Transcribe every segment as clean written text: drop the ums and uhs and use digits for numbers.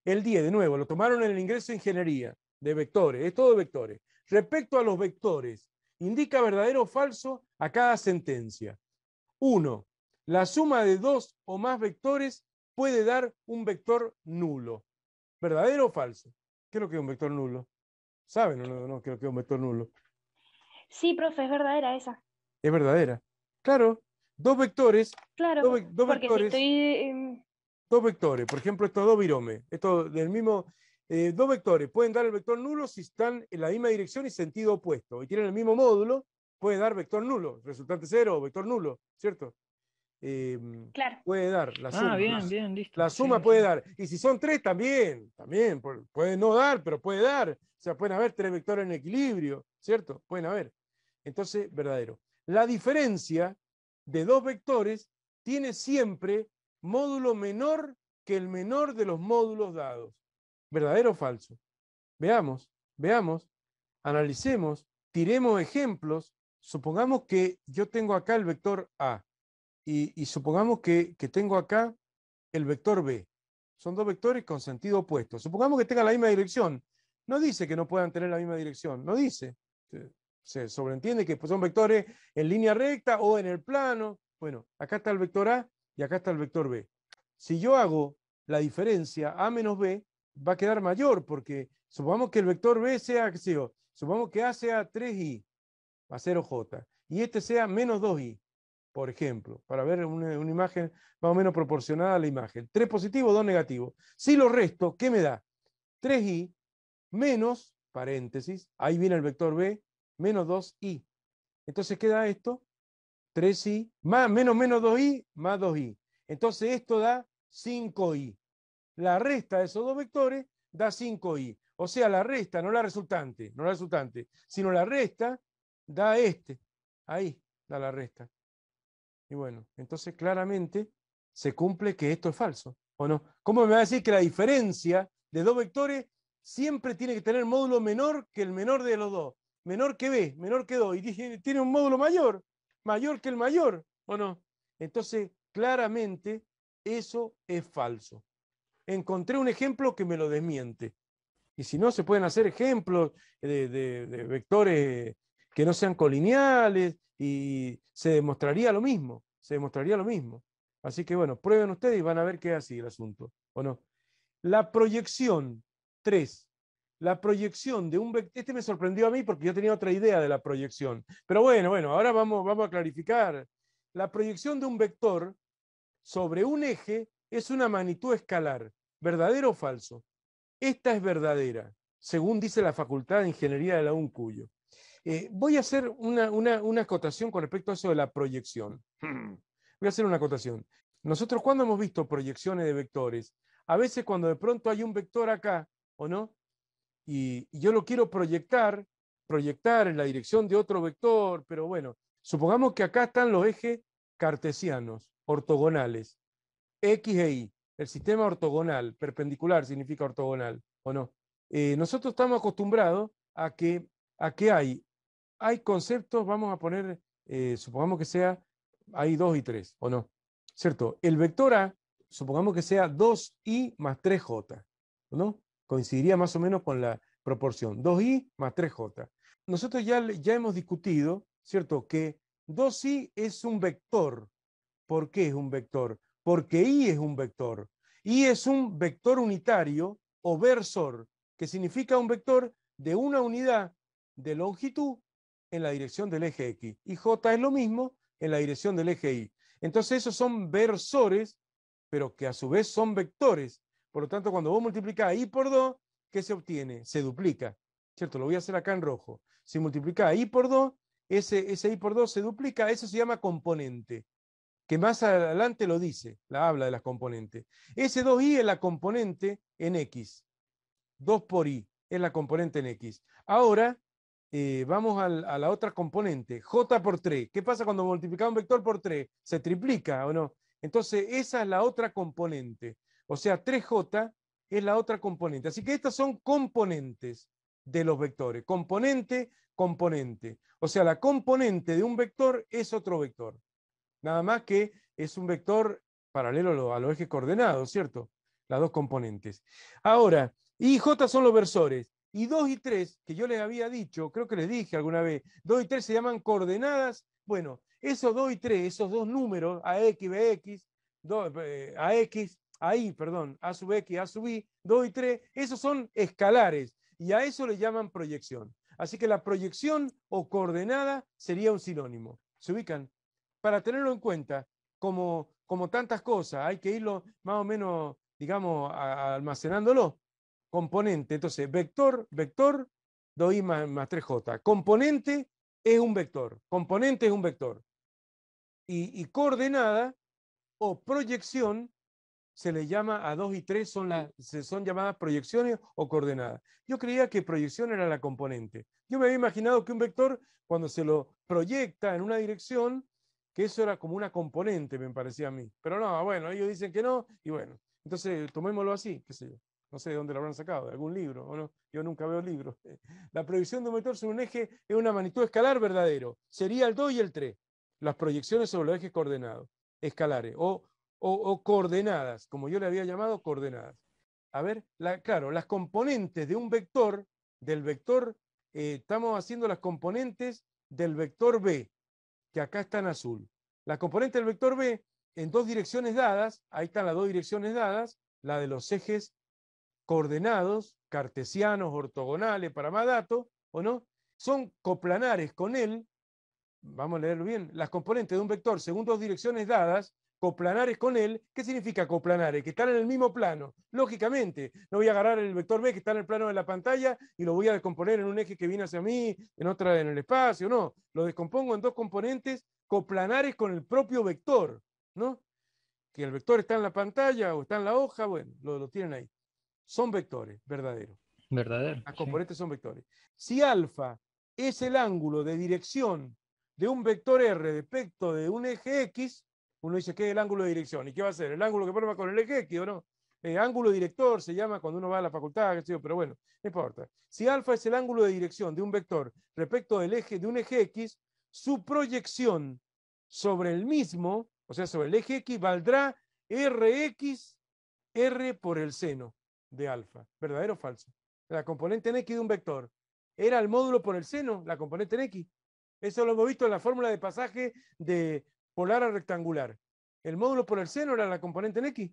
El 10, de nuevo, lo tomaron en el ingreso de ingeniería de vectores, es todo de vectores. Respecto a los vectores, indica verdadero o falso a cada sentencia. 1. La suma de dos o más vectores puede dar un vector nulo. ¿Verdadero o falso? ¿Qué es lo que es un vector nulo? ¿Saben o no qué es lo que es un vector nulo? Sí, profe, es verdadera esa. Es verdadera. Claro, dos vectores, Claro, dos porque si vectores, estoy... dos vectores, por ejemplo, estos dos viromes, esto del mismo, dos vectores pueden dar el vector nulo si están en la misma dirección y sentido opuesto, y tienen el mismo módulo, puede dar vector nulo, resultante cero o vector nulo, ¿cierto? Eh, claro. puede dar la Ah, suma. bien, bien, listo. La Sí, suma sí, puede sí. dar. Y si son tres, también, puede no dar, pero puede dar. O sea, pueden haber tres vectores en equilibrio, ¿cierto? Pueden haber. Entonces, verdadero. La diferencia de dos vectores tiene siempre módulo menor que el menor de los módulos dados. ¿Verdadero o falso? Veamos, analicemos, tiremos ejemplos. Supongamos que yo tengo acá el vector A y supongamos que tengo acá el vector B. Son dos vectores con sentido opuesto. Supongamos que tengan la misma dirección. No dice que no puedan tener la misma dirección, no dice. Se sobreentiende que son vectores en línea recta o en el plano. Bueno, acá está el vector A y acá está el vector B. Si yo hago la diferencia A menos B, va a quedar mayor porque supongamos que el vector B sea, qué sé yo, supongamos que A sea 3i a 0j y este sea menos 2i, por ejemplo, para ver una imagen más o menos proporcionada a la imagen. 3 positivo, 2 negativo. Si lo resto, ¿qué me da? 3i menos, paréntesis, ahí viene el vector B, menos 2i. Entonces queda esto, 3i, más, menos 2i, más 2i. Entonces esto da 5i. La resta de esos dos vectores da 5i. O sea, la resta, no la resultante, sino la resta da este. Ahí da la resta. Y bueno, entonces claramente se cumple que esto es falso, ¿o no? ¿Cómo me va a decir que la diferencia de dos vectores siempre tiene que tener módulo menor que el menor de los dos? Menor que B, menor que 2, y tiene un módulo mayor, mayor que el mayor, ¿o no? Entonces, claramente eso es falso. Encontré un ejemplo que me lo desmiente. Y si no, se pueden hacer ejemplos de vectores que no sean colineales y se demostraría lo mismo, se demostraría lo mismo. Así que bueno, prueben ustedes y van a ver que es así el asunto, ¿o no? La proyección 3. La proyección de un vector, este me sorprendió a mí porque yo tenía otra idea de la proyección. Pero bueno, ahora vamos a clarificar. La proyección de un vector sobre un eje es una magnitud escalar, ¿verdadero o falso? Esta es verdadera, según dice la Facultad de Ingeniería de la UNCUYO. Voy a hacer una acotación con respecto a eso de la proyección. Voy a hacer una acotación. Nosotros, ¿cuándo hemos visto proyecciones de vectores? A veces cuando de pronto hay un vector acá, ¿o no? Y yo lo quiero proyectar en la dirección de otro vector, pero bueno, supongamos que acá están los ejes cartesianos, ortogonales, X e Y, el sistema ortogonal, perpendicular significa ortogonal, ¿o no? Nosotros estamos acostumbrados a que hay conceptos, vamos a poner, supongamos que sea, hay 2 y 3, ¿o no? ¿Cierto? El vector A, supongamos que sea 2i más 3j, ¿o no? Coincidiría más o menos con la proporción, 2i más 3j. Nosotros ya hemos discutido, ¿cierto? Que 2i es un vector. ¿Por qué es un vector? Porque i es un vector. I es un vector unitario o versor, que significa un vector de una unidad de longitud en la dirección del eje X. Y J es lo mismo en la dirección del eje Y. Entonces esos son versores, pero que a su vez son vectores. Por lo tanto, cuando vos multiplicás I por 2, ¿qué se obtiene? Se duplica. ¿Cierto? Lo voy a hacer acá en rojo. Si multiplicás I por 2, ese I por 2 se duplica, eso se llama componente, que más adelante lo dice, la habla de las componentes. Ese 2i es la componente en X. 2 por i es la componente en X. Ahora vamos a la otra componente, J por 3. ¿Qué pasa cuando multiplicamos un vector por 3? ¿Se triplica o no? Entonces esa es la otra componente. O sea, 3J es la otra componente. Así que estas son componentes de los vectores. Componente, componente. O sea, la componente de un vector es otro vector. Nada más que es un vector paralelo a los ejes coordenados, ¿cierto? las dos componentes. Ahora, I y J son los versores. Y 2 y 3, que yo les había dicho, creo que les dije alguna vez, 2 y 3 se llaman coordenadas. Bueno, esos 2 y 3, esos dos números, AX, BX, AX, AI, perdón, A sub X, A sub Y, 2 y 3, esos son escalares. Y a eso le llaman proyección. Así que la proyección o coordenada sería un sinónimo. ¿Se ubican? Para tenerlo en cuenta, como tantas cosas, hay que irlo más o menos, digamos, almacenándolo. Componente, entonces, vector, 2i más 3j. Componente es un vector. Componente es un vector. Y coordenada o proyección se le llama a 2 y 3, son llamadas proyecciones o coordenadas. Yo creía que proyección era la componente. Yo me había imaginado que un vector, cuando se lo proyecta en una dirección, que eso era como una componente, me parecía a mí. Pero no, bueno, ellos dicen que no, y bueno, entonces tomémoslo así, qué sé yo. No sé de dónde lo habrán sacado, de algún libro, o no. Yo nunca veo libros. La proyección de un vector sobre un eje es una magnitud escalar verdadero. Sería el 2 y el 3. Las proyecciones sobre los ejes coordenados, escalares, o coordenadas, como yo le había llamado coordenadas. A ver, claro, las componentes de un vector, del vector, estamos haciendo las componentes del vector B, que acá está en azul. La componente del vector B en dos direcciones dadas, ahí están las dos direcciones dadas, la de los ejes coordenados, cartesianos, ortogonales, para más datos, ¿o no? Son coplanares con él, vamos a leerlo bien, las componentes de un vector según dos direcciones dadas, coplanares con él. ¿Qué significa coplanares? Que están en el mismo plano. Lógicamente, no voy a agarrar el vector B que está en el plano de la pantalla y lo voy a descomponer en un eje que viene hacia mí, en otra en el espacio, no. Lo descompongo en dos componentes coplanares con el propio vector, ¿no? Que el vector está en la pantalla o está en la hoja, bueno, lo tienen ahí. Son vectores verdaderos. Verdadero. Las Sí. componentes son vectores. Si alfa es el ángulo de dirección de un vector R respecto de un eje X, uno dice que es el ángulo de dirección. ¿Y qué va a ser? ¿El ángulo que forma con el eje X o no? Ángulo director se llama cuando uno va a la facultad, qué sé yo, pero bueno, no importa. Si alfa es el ángulo de dirección de un vector respecto del eje, de un eje X, su proyección sobre el mismo, o sea, sobre el eje X, valdrá Rx, R por el seno de alfa. ¿Verdadero o falso? La componente en X de un vector era el módulo por el seno, la componente en X. Eso lo hemos visto en la fórmula de pasaje de polar a rectangular. El módulo por el seno era la componente en X.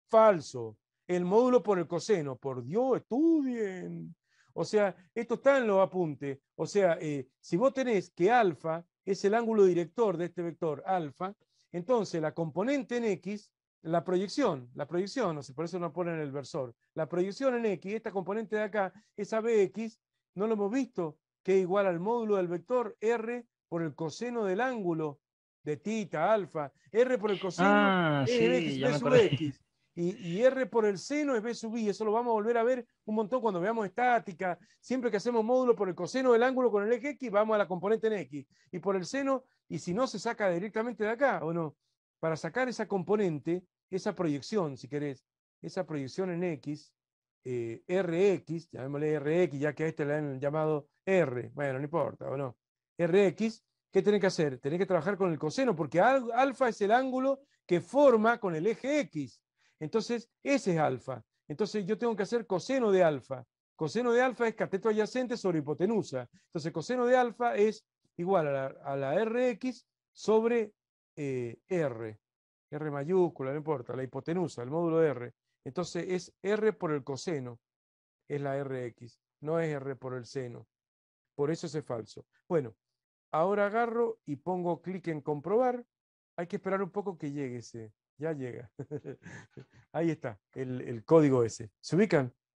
Falso. El módulo por el coseno. Por Dios, estudien. O sea, esto está en los apuntes. O sea, si vos tenés que alfa es el ángulo director de este vector alfa, entonces la componente en X, la proyección, no sé, por eso no ponen el versor. La proyección en X, esta componente de acá, esa BX, no lo hemos visto, que es igual al módulo del vector R por el coseno del ángulo de tita, alfa. R por el coseno es Sí, ya B me sub acordé. X. Y R por el seno es B sub I. Eso lo vamos a volver a ver un montón cuando veamos estática. Siempre que hacemos módulo por el coseno del ángulo con el eje X, vamos a la componente en X. Y por el seno, y si no, se saca directamente de acá, ¿o no? Para sacar esa componente, esa proyección, si querés, esa proyección en X, Rx, llamémosle Rx, ya que a este le han llamado R, bueno, no importa, ¿o no? Rx, ¿qué tenés que hacer? Tenés que trabajar con el coseno, porque alfa es el ángulo que forma con el eje X. Entonces, ese es alfa. Entonces, yo tengo que hacer coseno de alfa. Coseno de alfa es cateto adyacente sobre hipotenusa. Entonces, coseno de alfa es igual a la Rx sobre R. R mayúscula, no importa, la hipotenusa, el módulo de R. Entonces es R por el coseno, es la Rx, no es R por el seno. Por eso es falso. Bueno, ahora agarro y pongo clic en comprobar. Hay que esperar un poco que llegue ese. Ya llega. Ahí está, el código ese. ¿Se ubican?